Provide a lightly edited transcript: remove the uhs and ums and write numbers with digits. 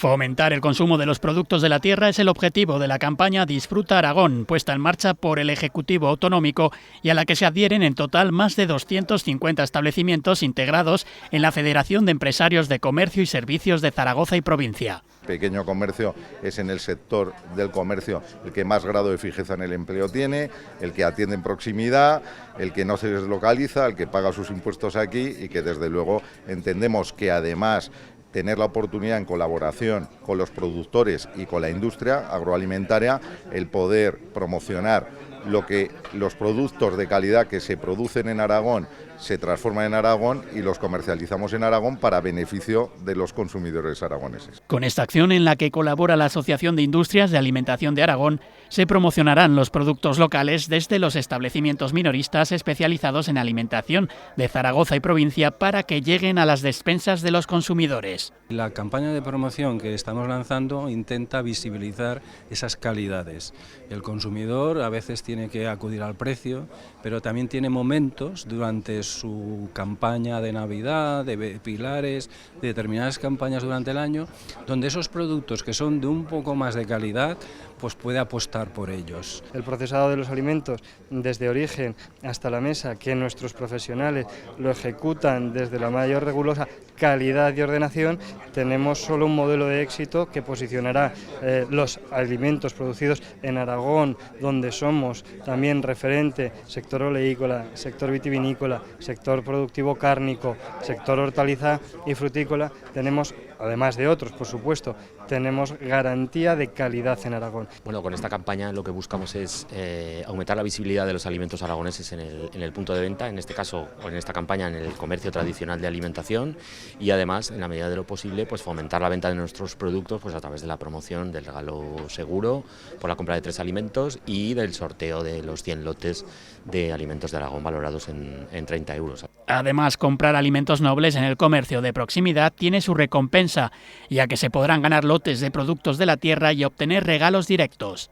Fomentar el consumo de los productos de la tierra es el objetivo de la campaña Disfruta Aragón, puesta en marcha por el Ejecutivo Autonómico y a la que se adhieren en total más de 250 establecimientos integrados en la Federación de Empresarios de Comercio y Servicios de Zaragoza y provincia. Pequeño comercio es en el sector del comercio el que más grado de fijeza en el empleo tiene, el que atiende en proximidad, el que no se deslocaliza, el que paga sus impuestos aquí y que desde luego entendemos que además tener la oportunidad en colaboración con los productores y con la industria agroalimentaria, el poder promocionar los productos de calidad que se producen en Aragón, se transforman en Aragón y los comercializamos en Aragón para beneficio de los consumidores aragoneses. Con esta acción, en la que colabora la Asociación de Industrias de Alimentación de Aragón, se promocionarán los productos locales desde los establecimientos minoristas especializados en alimentación de Zaragoza y provincia para que lleguen a las despensas de los consumidores. La campaña de promoción que estamos lanzando intenta visibilizar esas calidades. El consumidor a veces tiene que acudir al precio, pero también tiene momentos durante su campaña de Navidad, de Pilares, de determinadas campañas durante el año, donde esos productos que son de un poco más de calidad, pues puede apostar por ellos. El procesado de los alimentos desde origen hasta la mesa, que nuestros profesionales lo ejecutan desde la mayor rigurosa calidad y ordenación, tenemos solo un modelo de éxito que posicionará los alimentos producidos en Aragón, donde somos también referente sector oleícola, sector vitivinícola, sector productivo cárnico, sector hortaliza y frutícola. Tenemos, además de otros, por supuesto, tenemos garantía de calidad en Aragón. Bueno, con esta campaña lo que buscamos es aumentar la visibilidad de los alimentos aragoneses en el punto de venta, en este caso, o en esta campaña, en el comercio tradicional de alimentación, y además, en la medida de lo posible, pues fomentar la venta de nuestros productos pues a través de la promoción del regalo seguro por la compra de 3 alimentos y del sorteo de los 100 lotes de alimentos de Aragón valorados en 30 euros. Además, comprar alimentos nobles en el comercio de proximidad tiene su recompensa, ya que se podrán ganar lotes de productos de la tierra y obtener regalos directos.